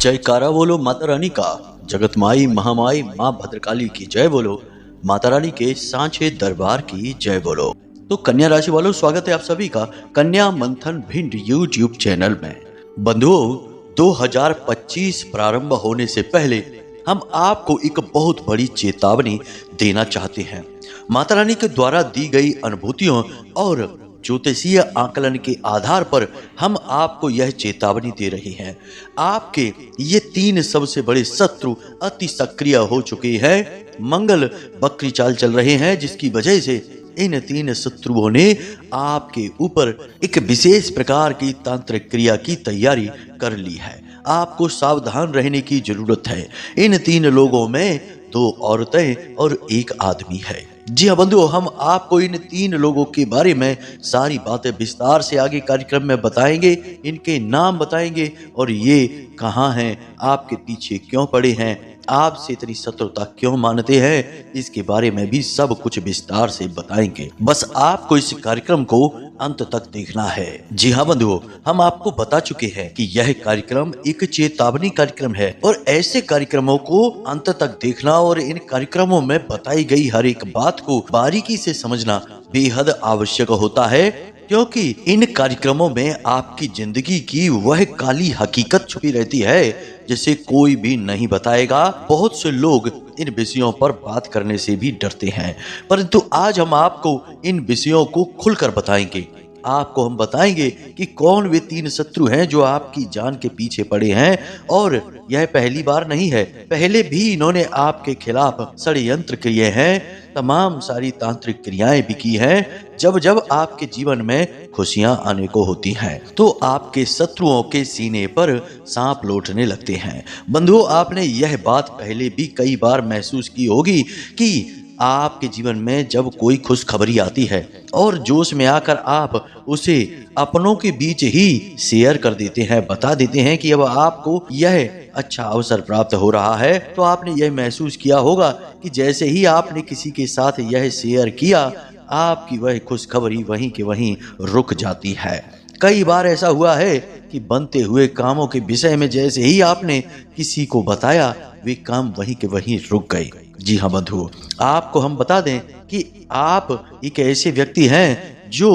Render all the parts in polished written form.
जयकारा बोलो माता रानी का। जगत माई महामाई माँ भद्रकाली की जय बोलो। माता रानी के सांचे दरबार की जय बोलो। तो कन्या राशि वालों, स्वागत है आप सभी का कन्या मंथन भिंड यूट्यूब चैनल में। बंधुओं, 2025 प्रारंभ होने से पहले हम आपको एक बहुत बड़ी चेतावनी देना चाहते हैं। माता रानी के द्वारा दी गई अनुभूतियों और ज्योतिषीय आकलन के आधार पर हम आपको यह चेतावनी दे रहे हैं। आपके ये 3 सबसे बड़े शत्रु अति सक्रिय हो चुके हैं। मंगल वक्री चाल चल रहे हैं, जिसकी वजह से इन 3 शत्रुओं ने आपके ऊपर एक विशेष प्रकार की तांत्रिक क्रिया की तैयारी कर ली है। आपको सावधान रहने की जरूरत है। इन 3 लोगों में 2 औरतें और 1 आदमी है। जी हाँ बंधुओं, हम आपको इन 3 लोगों के बारे में सारी बातें विस्तार से आगे कार्यक्रम में बताएंगे। इनके नाम बताएंगे और ये कहाँ हैं, आपके पीछे क्यों पड़े हैं, आपसे इतनी शत्रुता क्यों मानते हैं, इसके बारे में भी सब कुछ विस्तार से बताएंगे। बस आपको इस कार्यक्रम को अंत तक देखना है। जी हाँ बंधुओं, हम आपको बता चुके हैं कि यह कार्यक्रम एक चेतावनी कार्यक्रम है और ऐसे कार्यक्रमों को अंत तक देखना और इन कार्यक्रमों में बताई गई हर एक बात को बारीकी से समझना बेहद आवश्यक होता है, क्योंकि इन कार्यक्रमों में आपकी जिंदगी की वह काली हकीकत छुपी रहती है जिसे कोई भी नहीं बताएगा। बहुत से लोग इन विषयों पर बात करने से भी डरते हैं, परंतु आज हम आपको इन विषयों को खुलकर बताएंगे। आपको हम बताएंगे कि कौन वे 3 शत्रु हैं जो आपकी जान के पीछे पड़े हैं। और यह पहली बार नहीं है, पहले भी इन्होंने आपके खिलाफ षड्यंत्र किए हैं, तमाम सारी तांत्रिक क्रियाएं भी की हैं। जब जब आपके जीवन में खुशियां आने को होती हैं तो आपके शत्रुओं के सीने पर सांप लौटने लगते हैं। बंधुओं, आपने यह बात पहले भी कई बार महसूस की होगी कि आपके जीवन में जब कोई खुशखबरी आती है और जोश में आकर आप उसे अपनों के बीच ही शेयर कर देते हैं, बता देते हैं कि अब आपको यह अच्छा अवसर प्राप्त हो रहा है, तो आपने यह महसूस किया होगा कि जैसे ही आपने किसी के साथ यह शेयर किया, आपकी वह खुशखबरी वहीं के वहीं रुक जाती है। कई बार ऐसा हुआ है कि बनते हुए कामों के विषय में जैसे ही आपने किसी को बताया, वे काम वहीं के वहीं रुक गए। जी हाँ बंधुओं, आपको हम बता दें कि आप एक ऐसे व्यक्ति हैं जो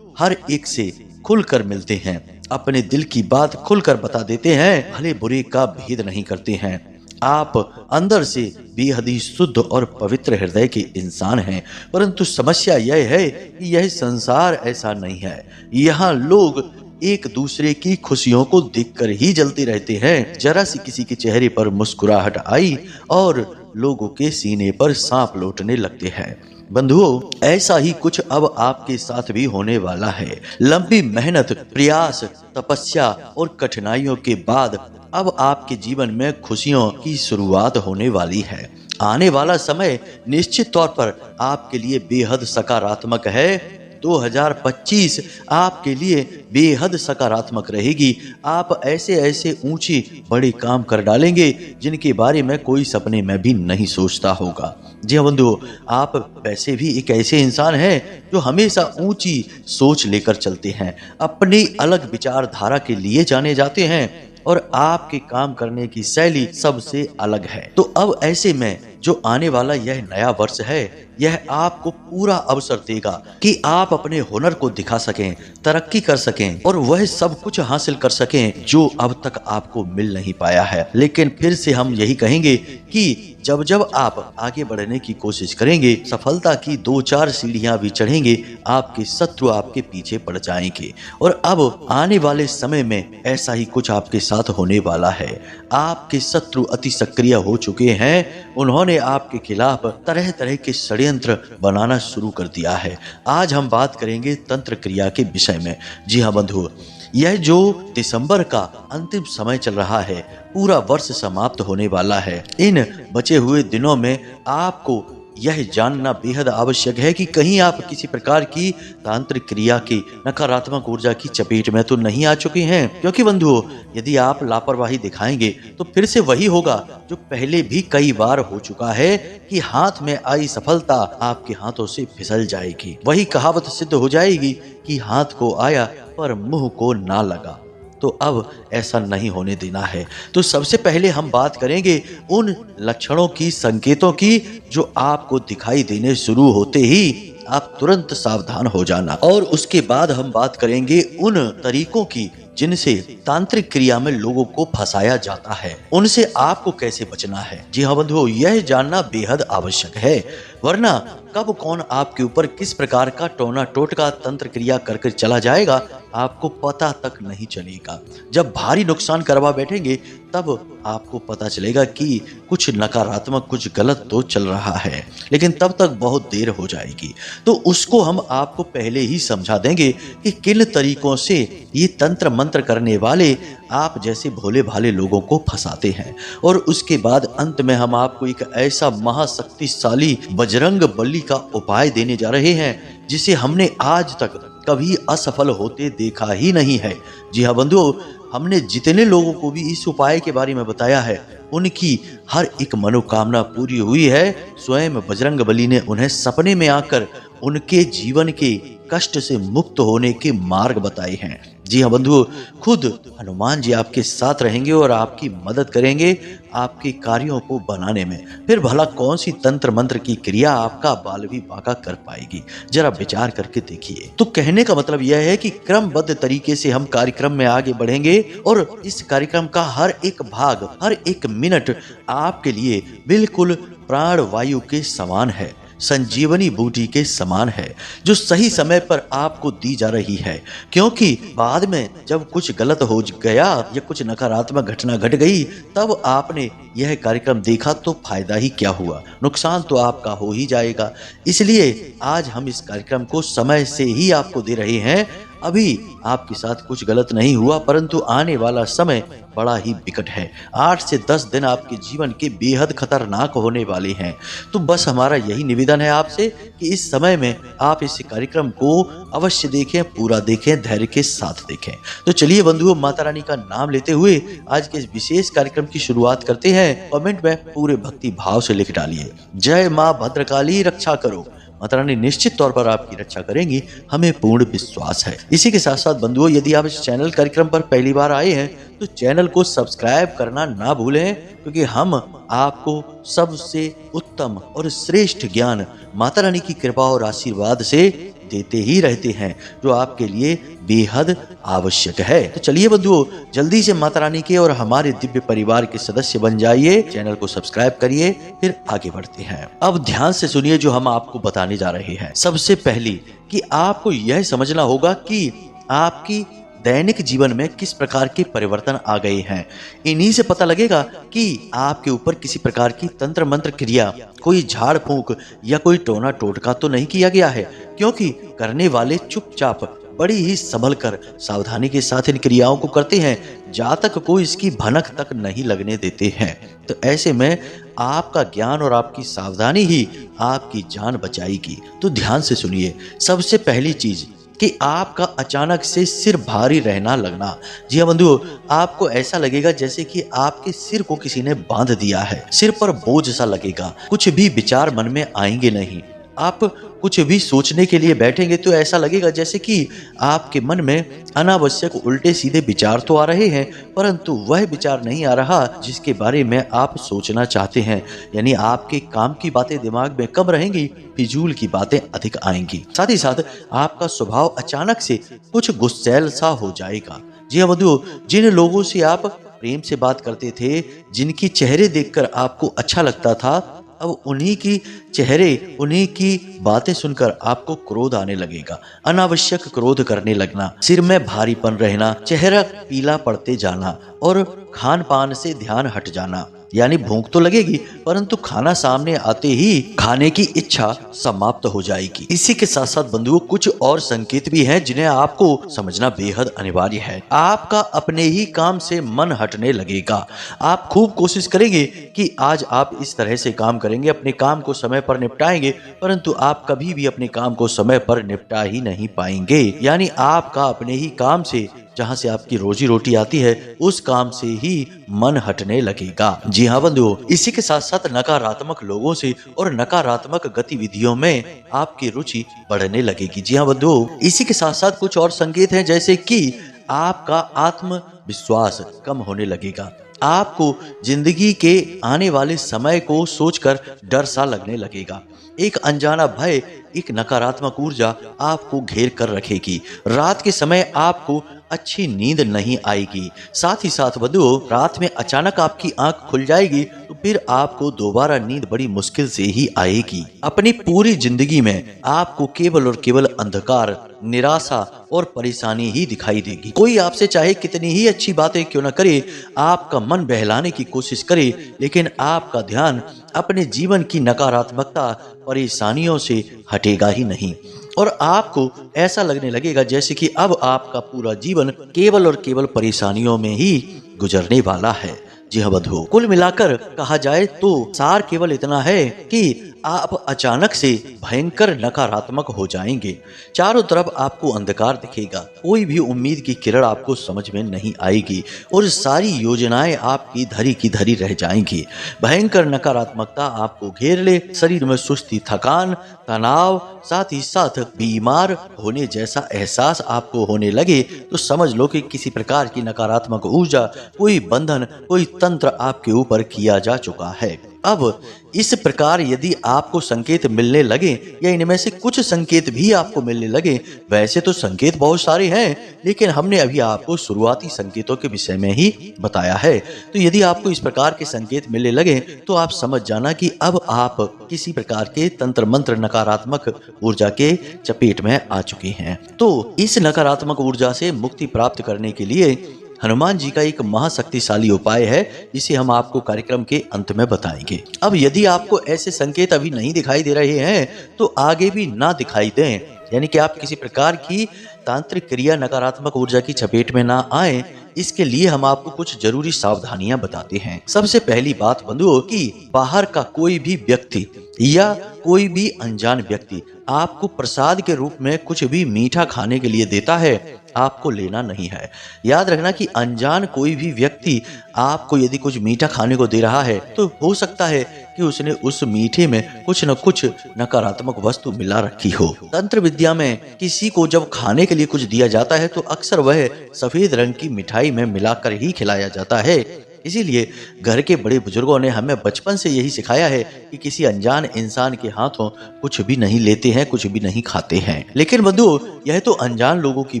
हर एक से खुलकर मिलते हैं, अपने दिल की बात खुलकर बता देते हैं, भले बुरे का भेद नहीं करते हैं। आप अंदर से बेहद ही शुद्ध और पवित्र हृदय के इंसान हैं, परंतु समस्या यह है कि यह संसार ऐसा नहीं है। यहाँ लोग एक दूसरे की खुशियों को देखकर ही जलते रहते हैं। जरा सी किसी के चेहरे पर मुस्कुराहट आई और लोगों के सीने पर सांप लौटने लगते हैं। बंधुओं, ऐसा ही कुछ अब आपके साथ भी होने वाला है। लंबी मेहनत, प्रयास, तपस्या और कठिनाइयों के बाद अब आपके जीवन में खुशियों की शुरुआत होने वाली है। आने वाला समय निश्चित तौर पर आपके लिए बेहद सकारात्मक है। 2025 आपके लिए बेहद सकारात्मक रहेगी। आप ऐसे ऐसे ऊंची बड़े काम कर डालेंगे जिनके बारे में कोई सपने में भी नहीं सोचता होगा। जी हाँ बंधुओं, आप वैसे भी एक ऐसे इंसान हैं जो हमेशा ऊंची सोच लेकर चलते हैं, अपनी अलग विचारधारा के लिए जाने जाते हैं और आपके काम करने की शैली सबसे अलग है। तो अब ऐसे में जो आने वाला यह नया वर्ष है, यह आपको पूरा अवसर देगा कि आप अपने हुनर को दिखा सकें, तरक्की कर सकें और वह सब कुछ हासिल कर सकें जो अब तक आपको मिल नहीं पाया है। लेकिन फिर से हम यही कहेंगे कि जब जब आप आगे बढ़ने की कोशिश करेंगे, सफलता की 2-4 सीढ़ियां भी चढ़ेंगे, आपके शत्रु आपके पीछे पड़ जाएंगे। और अब आने वाले समय में ऐसा ही कुछ आपके साथ होने वाला है। आपके शत्रु अति सक्रिय हो चुके हैं, उन्होंने आपके खिलाफ तरह तरह के षड्यंत्र बनाना शुरू कर दिया है। आज हम बात करेंगे तंत्र क्रिया के विषय में। जी हाँ बंधुओं, यह जो दिसंबर का अंतिम समय चल रहा है, पूरा वर्ष समाप्त होने वाला है। इन बचे हुए दिनों में आपको यह जानना बेहद आवश्यक है कि कहीं आप किसी प्रकार की तांत्रिक क्रिया की नकारात्मक ऊर्जा की चपेट में तो नहीं आ चुके हैं। क्योंकि बंधुओं, यदि आप लापरवाही दिखाएंगे तो फिर से वही होगा जो पहले भी कई बार हो चुका है कि हाथ में आई सफलता आपके हाथों से फिसल जाएगी। वही कहावत सिद्ध हो जाएगी कि हाथ को आया पर मुंह को ना लगा। तो अब ऐसा नहीं होने देना है। तो सबसे पहले हम बात करेंगे उन लक्षणों की, संकेतों की, जो आपको दिखाई देने शुरू होते ही आप तुरंत सावधान हो जाना। और उसके बाद हम बात करेंगे उन तरीकों की जिनसे तांत्रिक क्रिया में लोगों को फंसाया जाता है, उनसे आपको कैसे बचना है। जी हाँ बंधुओं, यह जानना बेहद आवश्यक है, वरना कब कौन आपके ऊपर किस प्रकार का टोना टोटका तंत्र क्रिया करके चला जाएगा आपको पता तक नहीं चलेगा। जब भारी नुकसान करवा बैठेंगे तब आपको पता चलेगा कि कुछ नकारात्मक, कुछ गलत तो चल रहा है, लेकिन तब तक बहुत देर हो जाएगी। तो उसको हम आपको पहले ही समझा देंगे कि किन तरीकों से ये तंत्र मंत्र करने वाले आप जैसे भोले भाले लोगों को फंसाते हैं। और उसके बाद अंत में हम आपको एक ऐसा महाशक्तिशाली बजरंग बली का उपाय देने जा रहे हैं जिसे हमने आज तक कभी असफल होते देखा ही नहीं है। जी हाँ बंधुओं, हमने जितने लोगों को भी इस उपाय के बारे में बताया है उनकी हर एक मनोकामना पूरी हुई है। स्वयं बजरंग बली ने उन्हें सपने में आकर उनके जीवन के कष्ट से मुक्त होने के मार्ग बताए हैं। जी हाँ बंधुओं, खुद हनुमान जी आपके साथ रहेंगे और आपकी मदद करेंगे आपके कार्यों को बनाने में। फिर भला कौन सी तंत्र मंत्र की क्रिया आपका बाल भी बांका कर पाएगी, जरा विचार करके देखिए। तो कहने का मतलब यह है कि क्रमबद्ध तरीके से हम कार्यक्रम में आगे बढ़ेंगे और इस कार्यक्रम का हर एक भाग, हर एक मिनट आपके लिए बिल्कुल प्राण वायु के समान है, संजीवनी बूटी के समान है, जो सही समय पर आपको दी जा रही है। क्योंकि बाद में जब कुछ गलत हो गया या कुछ नकारात्मक घटना घट गई, तब आपने यह कार्यक्रम देखा तो फायदा ही क्या हुआ, नुकसान तो आपका हो ही जाएगा। इसलिए आज हम इस कार्यक्रम को समय से ही आपको दे रहे हैं। अभी आपके साथ कुछ गलत नहीं हुआ, परंतु आने वाला समय बड़ा ही विकट है। 8 से 10 दिन आपके जीवन के बेहद खतरनाक होने वाले हैं। तो बस हमारा यही निवेदन है आपसे कि इस समय में आप इस कार्यक्रम को अवश्य देखें, पूरा देखें, धैर्य के साथ देखें। तो चलिए बंधुओं, माता रानी का नाम लेते हुए आज के इस विशेष कार्यक्रम की शुरुआत करते हैं। कमेंट में पूरे भक्ति भाव से लिख डालिए, जय माँ भद्रकाली रक्षा करो। माता रानी निश्चित तौर पर आपकी रक्षा करेंगी, हमें पूर्ण विश्वास है। इसी के साथ साथ बंधुओं, यदि आप इस चैनल कार्यक्रम पर पहली बार आए हैं तो चैनल को सब्सक्राइब करना ना भूलें, क्योंकि हम आपको सबसे उत्तम और श्रेष्ठ ज्ञान माता रानी की कृपा और आशीर्वाद से देते ही रहते हैं, जो आपके लिए बेहद आवश्यक है। तो चलिए बंधुओं, जल्दी से माता रानी के और हमारे दिव्य परिवार के सदस्य बन जाइए, चैनल को सब्सक्राइब करिए, फिर आगे बढ़ते हैं। अब ध्यान से सुनिए जो हम आपको बताने जा रहे हैं। सबसे पहले कि आपको यह समझना होगा कि आपकी दैनिक जीवन में किस प्रकार के परिवर्तन आ गए हैं। इन्हीं से पता लगेगा कि आपके ऊपर किसी प्रकार की तंत्र मंत्र क्रिया, कोई झाड़ फूंक या कोई टोना टोटका तो नहीं किया गया है, क्योंकि करने वाले चुपचाप बड़ी ही संभल कर सावधानी के साथ इन क्रियाओं को करते हैं, जातक को इसकी भनक तक नहीं लगने देते हैं। तो ऐसे में आपका ज्ञान और आपकी सावधानी ही आपकी जान बचाएगी। तो ध्यान से सुनिए। सबसे पहली चीज कि आपका अचानक से सिर भारी रहना लगना। जी हाँ बंधुओं, आपको ऐसा लगेगा जैसे कि आपके सिर को किसी ने बांध दिया है, सिर पर बोझ सा लगेगा, कुछ भी विचार मन में आएंगे नहीं। आप कुछ भी सोचने के लिए बैठेंगे तो ऐसा लगेगा जैसे कि आपके मन में अनावश्यक उल्टे सीधे विचार तो आ रहे हैं, परंतु वह विचार नहीं आ रहा जिसके बारे में आप सोचना चाहते हैं। यानी आपके काम की बातें दिमाग में कम रहेंगी, फिजूल की बातें अधिक आएंगी। साथ ही साथ आपका स्वभाव अचानक से कुछ गुस्सैल सा हो जाएगा। जी हाँ बंधुओं, जिन लोगों से आप प्रेम से बात करते थे, जिनकी चेहरे देखकर आपको अच्छा लगता था, अब उन्हीं की चेहरे, उन्हीं की बातें सुनकर आपको क्रोध आने लगेगा। अनावश्यक क्रोध करने लगना, सिर में भारीपन रहना, चेहरा पीला पड़ते जाना और खान पान से ध्यान हट जाना। यानी भूख तो लगेगी, परंतु खाना सामने आते ही खाने की इच्छा समाप्त हो जाएगी। इसी के साथ साथ बंधुओं, कुछ और संकेत भी हैं जिन्हें आपको समझना बेहद अनिवार्य है। आपका अपने ही काम से मन हटने लगेगा। आप खूब कोशिश करेंगे कि आज आप इस तरह से काम करेंगे, अपने काम को समय पर निपटाएंगे, परंतु आप कभी भी अपने काम को समय पर निपटा ही नहीं पाएंगे। यानी आपका अपने ही काम से, जहां से आपकी रोजी रोटी आती है, उस काम से ही मन हटने लगेगा। जी हाँ बंधुओं, इसी के साथ साथ नकारात्मक लोगों से और नकारात्मक गतिविधियों में आपकी रुचि बढ़ने लगेगी। जी हाँ बंधुओं, इसी के साथ साथ कुछ और संकेत हैं, जैसे कि आपका आत्म विश्वास कम होने लगेगा। आपको जिंदगी के आने वाले समय को सोचकर डर सा लगने लगेगा। एक अनजाना भय, एक नकारात्मक ऊर्जा आपको घेर कर रखेगी। रात के समय आपको अच्छी नींद नहीं आएगी। साथ ही साथ बंधुओं, रात में अचानक आपकी आंख खुल जाएगी तो फिर आपको दोबारा नींद बड़ी मुश्किल से ही आएगी। अपनी पूरी जिंदगी में आपको केवल और केवल अंधकार, निराशा और परेशानी ही दिखाई देगी। कोई आपसे चाहे कितनी ही अच्छी बातें क्यों न करे, आपका मन बहलाने की कोशिश करे, लेकिन आपका ध्यान अपने जीवन की नकारात्मकता, परेशानियों से हटेगा ही नहीं और आपको ऐसा लगने लगेगा जैसे कि अब आपका पूरा जीवन केवल और केवल परेशानियों में ही गुजरने वाला है। जी हाँ बंधुओं, कुल मिलाकर कहा जाए तो सार केवल इतना है कि आप अचानक से भयंकर नकारात्मक हो जाएंगे। चारों तरफ आपको अंधकार दिखेगा, कोई भी उम्मीद की किरण आपको समझ में नहीं आएगी और सारी योजनाएं आपकी धरी की धरी रह जाएंगी। भयंकर नकारात्मकता आपको घेर ले, शरीर में सुस्ती, थकान, तनाव, साथ ही साथ बीमार होने जैसा एहसास आपको होने लगे तो समझ लो कि किसी प्रकार की नकारात्मक ऊर्जा, कोई बंधन, कोई तंत्र आपके ऊपर किया जा चुका है। अब इस प्रकार यदि आपको संकेत मिलने लगे या इनमें से कुछ संकेत भी आपको मिलने लगे, वैसे तो संकेत बहुत सारे हैं, लेकिन हमने अभी आपको शुरुआती संकेतों के विषय में ही बताया है। तो यदि आपको इस प्रकार के संकेत मिलने लगे तो आप समझ जाना कि अब आप किसी प्रकार के तंत्र मंत्र, नकारात्मक ऊर्जा के चपेट में आ चुके हैं। तो इस नकारात्मक ऊर्जा से मुक्ति प्राप्त करने के लिए हनुमान जी का एक महाशक्तिशाली उपाय है, जिसे हम आपको कार्यक्रम के अंत में बताएंगे। अब यदि आपको ऐसे संकेत अभी नहीं दिखाई दे रहे हैं तो आगे भी ना दिखाई दें, यानी कि आप किसी प्रकार की तांत्रिक क्रिया, नकारात्मक ऊर्जा की चपेट में ना आए, इसके लिए हम आपको कुछ जरूरी सावधानियां बताते हैं। सबसे पहली बात बंधुओं कि बाहर का कोई भी व्यक्ति या कोई भी अनजान व्यक्ति आपको प्रसाद के रूप में कुछ भी मीठा खाने के लिए देता है, आपको लेना नहीं है। याद रखना कि अनजान कोई भी व्यक्ति आपको यदि कुछ मीठा खाने को दे रहा है तो हो सकता है कि उसने उस मीठे में कुछ न कुछ नकारात्मक वस्तु मिला रखी हो। तंत्र विद्या में किसी को जब खाने के लिए कुछ दिया जाता है तो अक्सर वह सफेद रंग की मिठाई में मिलाकर ही खिलाया जाता है। इसीलिए घर के बड़े बुजुर्गों ने हमें बचपन से यही सिखाया है कि किसी अनजान इंसान के हाथों कुछ भी नहीं लेते हैं, कुछ भी नहीं खाते हैं। लेकिन बंधुओं, यह तो अनजान लोगों की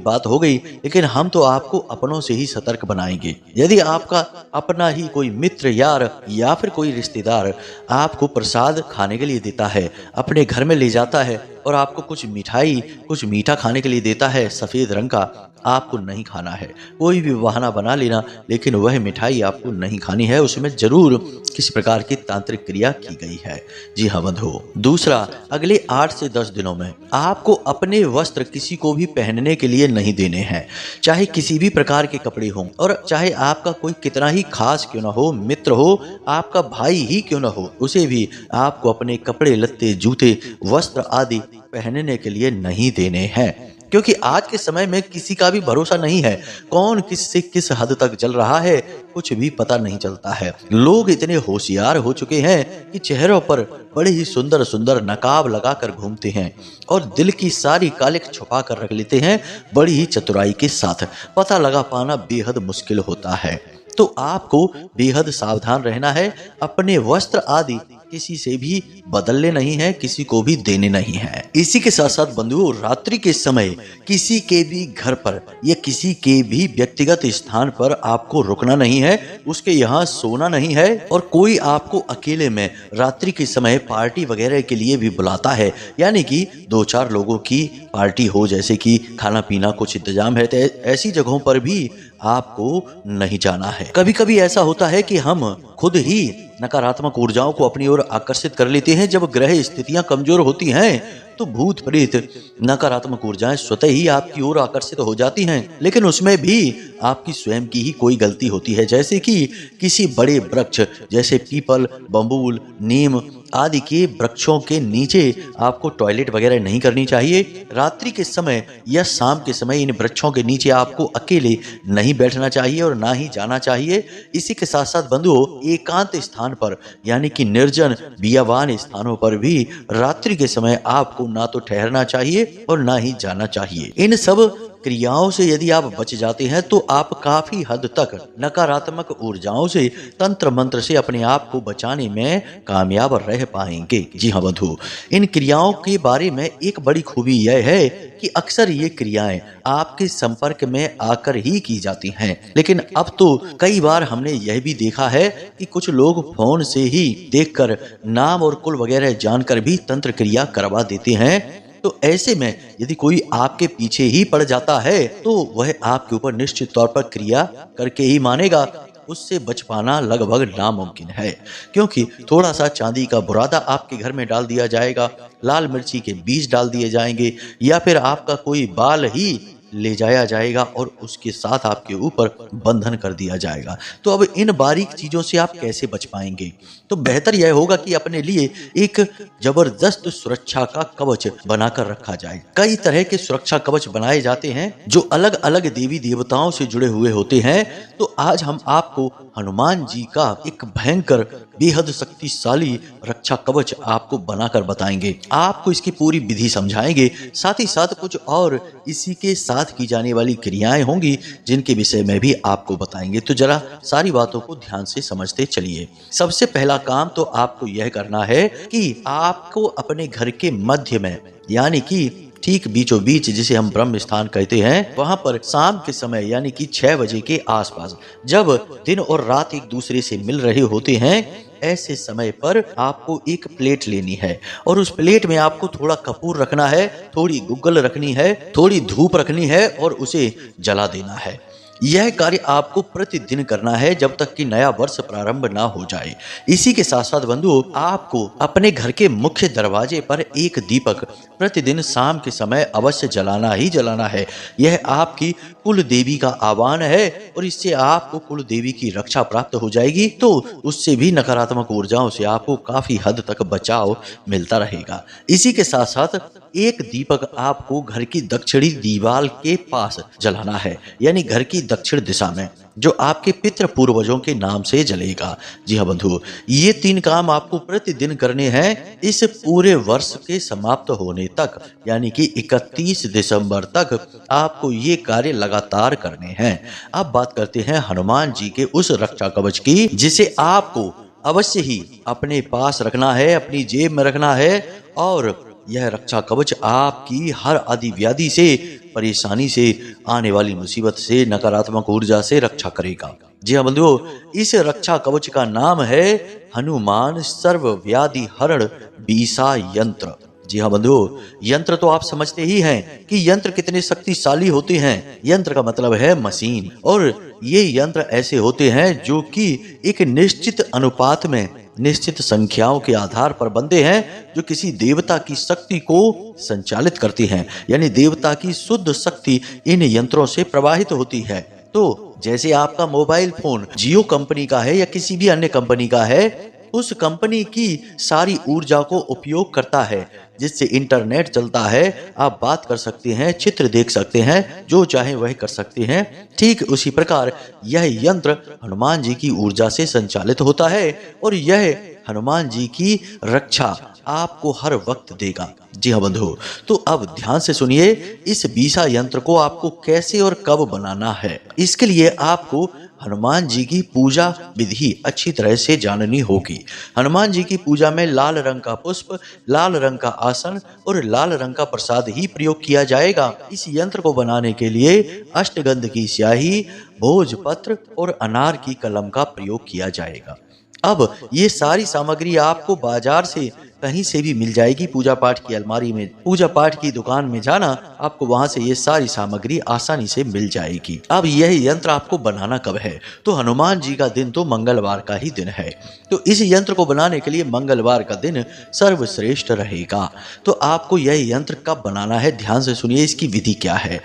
बात हो गई, लेकिन हम तो आपको अपनों से ही सतर्क बनाएंगे। यदि आपका अपना ही कोई मित्र, यार या फिर कोई रिश्तेदार आपको प्रसाद खाने के लिए देता है, अपने घर में ले जाता है और आपको कुछ मिठाई, कुछ मीठा खाने के लिए देता है सफेद रंग का, आपको नहीं खाना है। कोई भी बहाना बना लेना, लेकिन वह मिठाई आपको नहीं खानी है, उसमें जरूर किसी प्रकार की तांत्रिक क्रिया की गई है। जी हाँ बंधुओं। दूसरा, अगले 8 से 10 दिनों में आपको अपने वस्त्र किसी को भी पहनने के लिए नहीं देने हैं, चाहे किसी भी प्रकार के कपड़े हों और चाहे आपका कोई कितना ही खास क्यों ना हो, मित्र हो, आपका भाई ही क्यों ना हो, उसे भी आपको अपने कपड़े लत्ते, जूते, वस्त्र आदि पहनने के लिए नहीं देने हैं। क्योंकि आज के समय में किसी का भी भरोसा नहीं है, कौन किससे किस हद तक चल रहा है कुछ भी पता नहीं चलता है। लोग इतने होशियार हो चुके हैं कि चेहरों पर बड़े ही सुंदर सुंदर नकाब लगाकर घूमते हैं और दिल की सारी कालिक छुपा कर रख लेते हैं। बड़ी ही चतुराई के साथ पता लगा पाना बेहद मुश्किल होता है। तो आपको बेहद सावधान रहना है। अपने वस्त्र आदि किसी से भी बदलने नहीं है, किसी को भी देने नहीं है। इसी के साथ साथ बंधुओं, रात्रि के समय किसी के भी घर पर या किसी के भी व्यक्तिगत स्थान पर आपको रुकना नहीं है, उसके यहाँ सोना नहीं है। और कोई आपको अकेले में रात्रि के समय पार्टी वगैरह के लिए भी बुलाता है, यानी कि 2-4 लोगों की पार्टी हो, जैसे कि खाना पीना कुछ इंतजाम है, तो ऐसी जगहों पर भी आपको नहीं जाना है। कभी कभी ऐसा होता है कि हम खुद ही नकारात्मक ऊर्जाओं को अपनी ओर आकर्षित कर लेते हैं। जब ग्रह स्थितियां कमजोर होती हैं तो भूत प्रेत नकारात्मक ऊर्जाएं स्वतः ही आपकी ओर आकर्षित हो जाती हैं, लेकिन उसमें भी आपकी स्वयं की ही कोई गलती होती है। जैसे कि किसी बड़े वृक्ष जैसे पीपल, बम्बूल, नीम आदि के वृक्षों के नीचे आपको टॉयलेट वगैरह नहीं करनी चाहिए। रात्रि के समय या शाम के समय इन वृक्षों के नीचे आपको अकेले नहीं बैठना चाहिए और ना ही जाना चाहिए। इसी के साथ साथ बंधुओं, एकांत स्थान पर यानी कि निर्जन बियावान स्थानों पर भी रात्रि के समय आपको ना तो ठहरना चाहिए और ना ही जाना चाहिए। इन सब क्रियाओं से यदि आप बच जाते हैं तो आप काफी हद तक नकारात्मक ऊर्जाओं से, तंत्र मंत्र से अपने आप को बचाने में कामयाब रह पाएंगे। जी हाँ बंधु, इन क्रियाओं के बारे में एक बड़ी खूबी यह है कि अक्सर ये क्रियाएं आपके संपर्क में आकर ही की जाती हैं, लेकिन अब तो कई बार हमने यह भी देखा है कि कुछ लोग फोन से ही देखकर नाम और कुल वगैरह जानकर भी तंत्र क्रिया करवा देते हैं। तो ऐसे में यदि कोई आपके पीछे ही पड़ जाता है तो वह आपके ऊपर निश्चित तौर पर क्रिया करके ही मानेगा। उससे बच पाना लगभग नामुमकिन है, क्योंकि थोड़ा सा चांदी का बुरादा आपके घर में डाल दिया जाएगा, लाल मिर्ची के बीज डाल दिए जाएंगे, या फिर आपका कोई बाल ही ले जाया जाएगा और उसके साथ आपके ऊपर बंधन कर दिया जाएगा। तो अब इन बारीक चीजों से आप कैसे बच पाएंगे? तो बेहतर यह होगा कि अपने लिए एक जबरदस्त सुरक्षा का कवच बनाकर रखा जाए। कई तरह के सुरक्षा कवच बनाए जाते हैं जो अलग अलग देवी देवताओं से जुड़े हुए होते हैं। तो आज हम आपको हनुमान जी का एक भयंकर बेहद शक्तिशाली रक्षा कवच आपको बनाकर बताएंगे। आपको इसकी पूरी विधि समझाएंगे, साथ ही साथ कुछ और इसी के साथ की जाने वाली क्रियाएं होंगी जिनके विषय में भी आपको बताएंगे। तो जरा सारी बातों को ध्यान से समझते चलिए। सबसे पहला काम तो आपको यह करना है कि आपको अपने घर के मध्य में, यानी कि ठीक बीचों बीच, जिसे हम ब्रह्म स्थान कहते हैं, वहां पर शाम के समय यानी कि 6 बजे के आसपास, जब दिन और रात एक दूसरे से मिल रहे होते हैं, ऐसे समय पर आपको एक प्लेट लेनी है और उस प्लेट में आपको थोड़ा कपूर रखना है, थोड़ी गुग्गल रखनी है, थोड़ी धूप रखनी है और उसे जला देना है। यह कार्य आपको प्रतिदिन करना है जब तक कि नया वर्ष प्रारंभ ना हो जाए। इसी के साथ साथ बंधुओं, आपको अपने घर के मुख्य दरवाजे पर एक दीपक प्रतिदिन शाम के समय अवश्य जलाना ही जलाना है। यह आपकी कुल देवी का आह्वान है और इससे आपको कुल देवी की रक्षा प्राप्त हो जाएगी। तो उससे भी नकारात्मक ऊर्जाओं से आपको काफी हद तक बचाव मिलता रहेगा। इसी के साथ साथ एक दीपक आपको घर की दक्षिणी दीवार के पास जलाना है, यानी घर की दक्षिण दिशा में, जो आपके पितृ पूर्वजों के नाम से जलेगा। जी हाँ बंधु, ये 3 काम आपको प्रतिदिन करने हैं इस पूरे वर्ष के समाप्त होने तक, यानी कि 31 दिसंबर तक आपको ये कार्य लगातार करने हैं। अब बात करते हैं हनुमान जी के उस रक्षा कवच की, जिसे आपको अवश्य ही अपने पास रखना है, अपनी जेब में रखना है। और यह रक्षा कवच आपकी हर आदि व्याधि से, परेशानी से, आने वाली मुसीबत से, नकारात्मक ऊर्जा से रक्षा करेगा। जी हाँ बंधुओं, इस रक्षा कवच का नाम है हनुमान सर्व व्याधि हरण बीसा यंत्र। जी हाँ बंधुओं, यंत्र तो आप समझते ही हैं कि यंत्र कितने शक्तिशाली होते हैं। यंत्र का मतलब है मशीन, और ये यंत्र ऐसे होते हैं जो कि एक निश्चित अनुपात में, निश्चित संख्याओं के आधार पर बनते हैं, जो किसी देवता की शक्ति को संचालित करती हैं, यानी देवता की शुद्ध शक्ति इन यंत्रों से प्रवाहित होती है। तो जैसे आपका मोबाइल फोन जियो कंपनी का है या किसी भी अन्य कंपनी का है, उस कंपनी की सारी ऊर्जा को उपयोग करता है, जिससे इंटरनेट चलता है, आप बात कर सकते हैं, चित्र देख सकते हैं, जो चाहे वह कर सकते हैं। ठीक उसी प्रकार यह यंत्र हनुमान जी की ऊर्जा से संचालित होता है और यह हनुमान जी की रक्षा आपको हर वक्त देगा। जी हाँ बंधु, तो अब ध्यान से सुनिए, इस बीसा यंत्र को आपको कैसे और कब बनाना है। इसके लिए आपको हनुमान जी की पूजा विधि अच्छी तरह से जाननी होगी। हनुमान जी की पूजा में लाल रंग का पुष्प, लाल रंग का आसन और लाल रंग का प्रसाद ही प्रयोग किया जाएगा। इस यंत्र को बनाने के लिए अष्टगंध की स्याही, भोजपत्र और अनार की कलम का प्रयोग किया जाएगा। अब ये सारी सामग्री आपको बाजार से कहीं से भी मिल जाएगी। पूजा पाठ की अलमारी में, पूजा पाठ की दुकान में जाना, आपको वहां से ये सारी सामग्री आसानी से मिल जाएगी। अब यह यंत्र आपको बनाना कब है? तो हनुमान जी का दिन तो मंगलवार का ही दिन है। तो इस यंत्र को बनाने के लिए मंगलवार का दिन सर्वश्रेष्ठ रहेगा। तो आपको यह यंत्र कब बनाना है, ध्यान से सुनिए, इसकी विधि क्या है।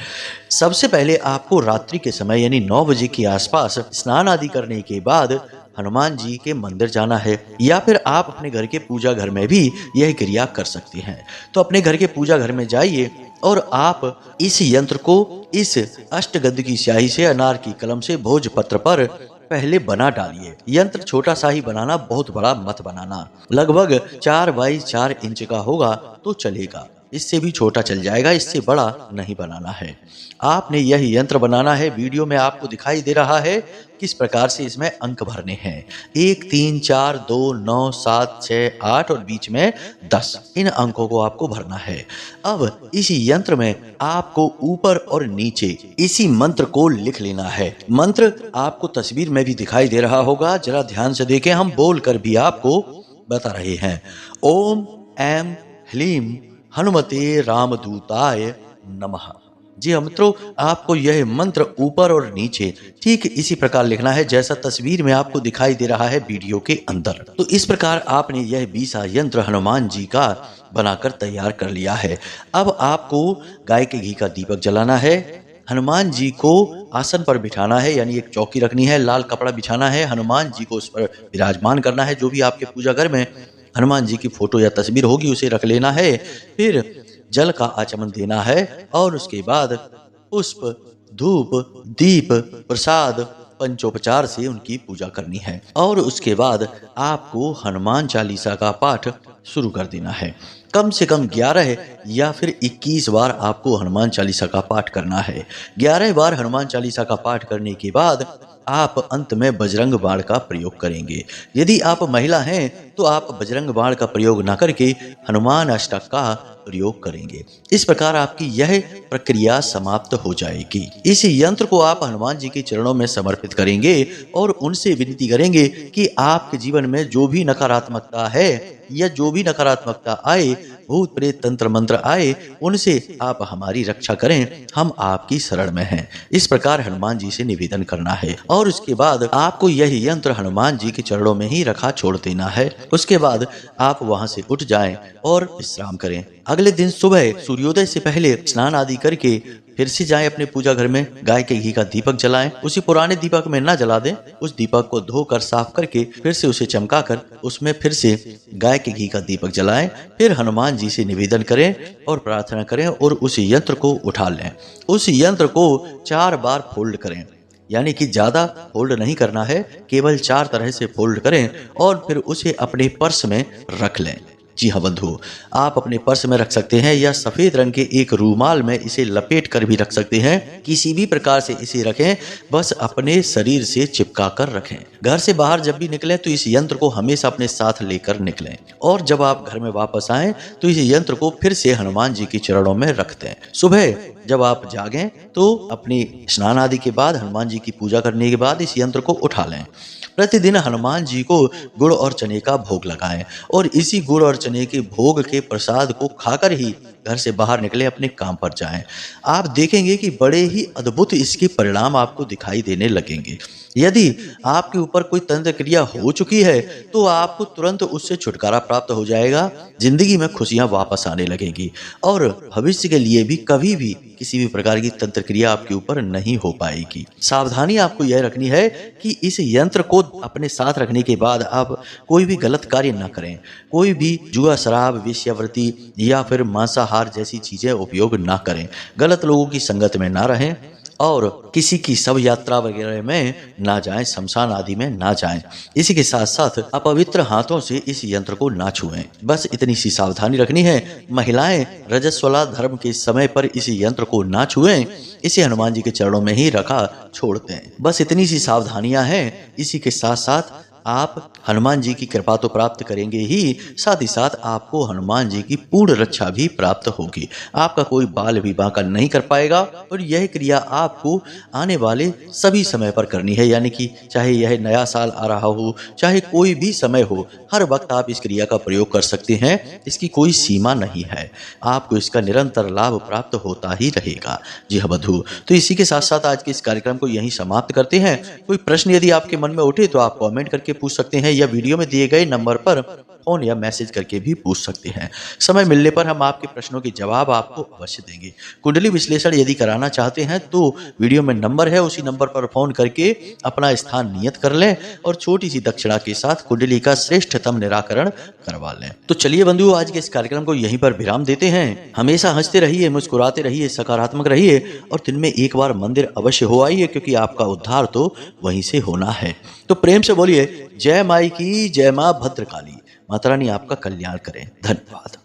सबसे पहले आपको रात्रि के समय यानी 9 बजे के आसपास स्नान आदि करने के बाद हनुमान जी के मंदिर जाना है, या फिर आप अपने घर के पूजा घर में भी यह क्रिया कर सकते हैं। तो अपने घर के पूजा घर में जाइए और आप इस यंत्र को इस अष्टगंध की स्याही से, अनार की कलम से भोजपत्र पर पहले बना डालिए। यंत्र छोटा सा ही बनाना, बहुत बड़ा मत बनाना। लगभग 4 बाई 4 इंच का होगा तो चलेगा। इससे भी छोटा चल जाएगा, इससे बड़ा नहीं बनाना है। आपने यह यंत्र बनाना है। वीडियो में आपको दिखाई दे रहा है किस प्रकार से इसमें अंक भरने हैं। 1 3 4 2 9 7 6 8 और बीच में 10, इन अंकों को आपको भरना है। अब इस यंत्र में आपको ऊपर और नीचे इसी मंत्र को लिख लेना है। मंत्र आपको तस्वीर में भी दिखाई दे रहा होगा, जरा ध्यान से देखें, हम बोल कर भी आपको बता रहे हैं। ओम ऐं ह्लीं हनुमते रामदूताय नमः। जी हाँ मित्रों, आपको यह मंत्र ऊपर और नीचे ठीक इसी प्रकार लिखना है जैसा तस्वीर में आपको दिखाई दे रहा है वीडियो के अंदर। तो इस प्रकार आपने यह 20 यंत्र हनुमान जी का बनाकर तैयार कर लिया है। अब आपको गाय के घी का दीपक जलाना है, हनुमान जी को आसन पर बिठाना है, यानी एक चौकी रखनी है, लाल कपड़ा बिछाना है, हनुमान जी को उस पर विराजमान करना है। जो भी आपके पूजा घर में हनुमान जी की फोटो या तस्वीर होगी उसे रख लेना है। फिर जल का आचमन देना है और उसके बाद पुष्प, धूप, दीप, प्रसाद, पंचोपचार से उनकी पूजा करनी है। और उसके बाद आपको हनुमान चालीसा का पाठ शुरू कर देना है। कम से कम 11 या फिर 21 बार आपको हनुमान चालीसा का पाठ करना है। 11 बार हनुमान चालीसा का पाठ करने के बाद आप अंत में बजरंग बाण का प्रयोग करेंगे। यदि आप महिला हैं तो आप बजरंग बाण का प्रयोग न करके हनुमान अष्टक का प्रयोग करेंगे। इस प्रकार आपकी यह प्रक्रिया समाप्त हो जाएगी। इस यंत्र को आप हनुमान जी के चरणों में समर्पित करेंगे और उनसे विनती करेंगे कि आपके जीवन में जो भी नकारात्मकता है या जो भी नकारात्मकता आए, भूत प्रेत तंत्र मंत्र आए, उनसे आप हमारी रक्षा करें, हम आपकी शरण में हैं। इस प्रकार हनुमान जी से निवेदन करना है और उसके बाद आपको यह यंत्र हनुमान जी के चरणों में ही रखा छोड़ देना है। उसके बाद आप वहां से उठ जाएं और विश्राम करें। अगले दिन सुबह सूर्योदय से पहले स्नान आदि करके फिर से जाएं अपने पूजा घर में, गाय के घी का दीपक जलाएं। उसी पुराने दीपक में ना जला दें, उस दीपक को धोकर साफ करके फिर से उसे चमकाकर उसमें फिर से गाय के घी का दीपक जलाएं। फिर हनुमान जी से निवेदन करें और प्रार्थना करें और उस यंत्र को उठा लें। उस यंत्र को 4 बार फोल्ड करें, यानी कि ज्यादा फोल्ड नहीं करना है, केवल 4 तरह से फोल्ड करें और फिर उसे अपने पर्स में रख लें। जी हाँ बंधु, आप अपने पर्स में रख सकते हैं या सफेद रंग के एक रूमाल में इसे लपेट कर भी रख सकते हैं। किसी भी प्रकार से इसे रखें, बस अपने शरीर से चिपका कर रखें। घर से बाहर जब भी निकलें तो इस यंत्र को हमेशा अपने साथ लेकर निकलें और जब आप घर में वापस आएं तो इस यंत्र को फिर से हनुमान जी के चरणों में रख दें। सुबह जब आप जागें तो अपनी स्नान आदि के बाद, हनुमान जी की पूजा करने के बाद इस यंत्र को उठा लें। प्रतिदिन हनुमान जी को गुड़ और चने का भोग लगाएं और इसी गुड़ और चने के भोग के प्रसाद को खाकर ही घर से बाहर निकले, अपने काम पर जाएं। आप देखेंगे कि बड़े ही अद्भुत इसके परिणाम आपको दिखाई देने लगेंगे। यदि आपके ऊपर कोई तंत्र क्रिया हो चुकी है तो आपको तुरंत उससे छुटकारा प्राप्त हो जाएगा, जिंदगी में खुशियां वापस आने लगेगी और भविष्य के लिए भी कभी भी किसी भी प्रकार की तंत्र क्रिया आपके ऊपर नहीं हो पाएगी। सावधानी आपको यह रखनी है कि इस यंत्र को अपने साथ रखने के बाद आप कोई भी गलत कार्य न करें। कोई भी जुआ, शराब, वेश्यावृत्ति या फिर मांसाहार जैसी चीजें उपयोग ना करें। गलत लोगों की संगत में ना रहें और किसी की शव यात्रा वगैरह में ना जाएं, शमशान आदि में ना जाएं। इसी के साथ साथ अपवित्र हाथों से इस यंत्र को ना छुएं। बस इतनी सी सावधानी रखनी है। महिलाएं रजस्वला धर्म के समय पर इस यंत्र को ना छुएं, इसे हनुमान जी के चरणों में ही रखा छोड़ दें। बस इतनी सी सावधानियां हैं। इसी के साथ साथ आप हनुमान जी की कृपा तो प्राप्त करेंगे ही, साथ ही साथ आपको हनुमान जी की पूर्ण रक्षा भी प्राप्त होगी। आपका कोई बाल भी बांका नहीं कर पाएगा और यह क्रिया आपको आने वाले सभी समय पर करनी है, यानी कि चाहे यह नया साल आ रहा हो, चाहे कोई भी समय हो, हर वक्त आप इस क्रिया का प्रयोग कर सकते हैं। इसकी कोई सीमा नहीं है, आपको इसका निरंतर लाभ प्राप्त होता ही रहेगा। जी हाँ बंधु, तो इसी के साथ साथ आज के इस कार्यक्रम को यहीं समाप्त करते हैं। कोई प्रश्न यदि आपके मन में उठे तो आप कमेंट करके पूछ सकते हैं या वीडियो में दिए गए नंबर पर फोन या मैसेज करके भी पूछ सकते हैं। समय मिलने पर हम आपके प्रश्नों के जवाब आपको अवश्य देंगे। कुंडली विश्लेषण यदि कराना चाहते हैं तो वीडियो में नंबर है, उसी नंबर पर फोन करके अपना स्थान नियत कर लें और छोटी सी दक्षिणा के साथ कुंडली का श्रेष्ठतम निराकरण करवा लें। तो चलिए बंधु, आज के इस कार्यक्रम को यहीं पर विराम देते हैं। हमेशा हंसते रहिए, मुस्कुराते रहिए, सकारात्मक रहिए और दिन में एक बार मंदिर अवश्य हो आइए, क्योंकि आपका उद्धार तो वहीं से होना है। तो प्रेम से बोलिए जय माई की जय, मां भद्रकाली। माता रानी आपका कल्याण करें। धन्यवाद।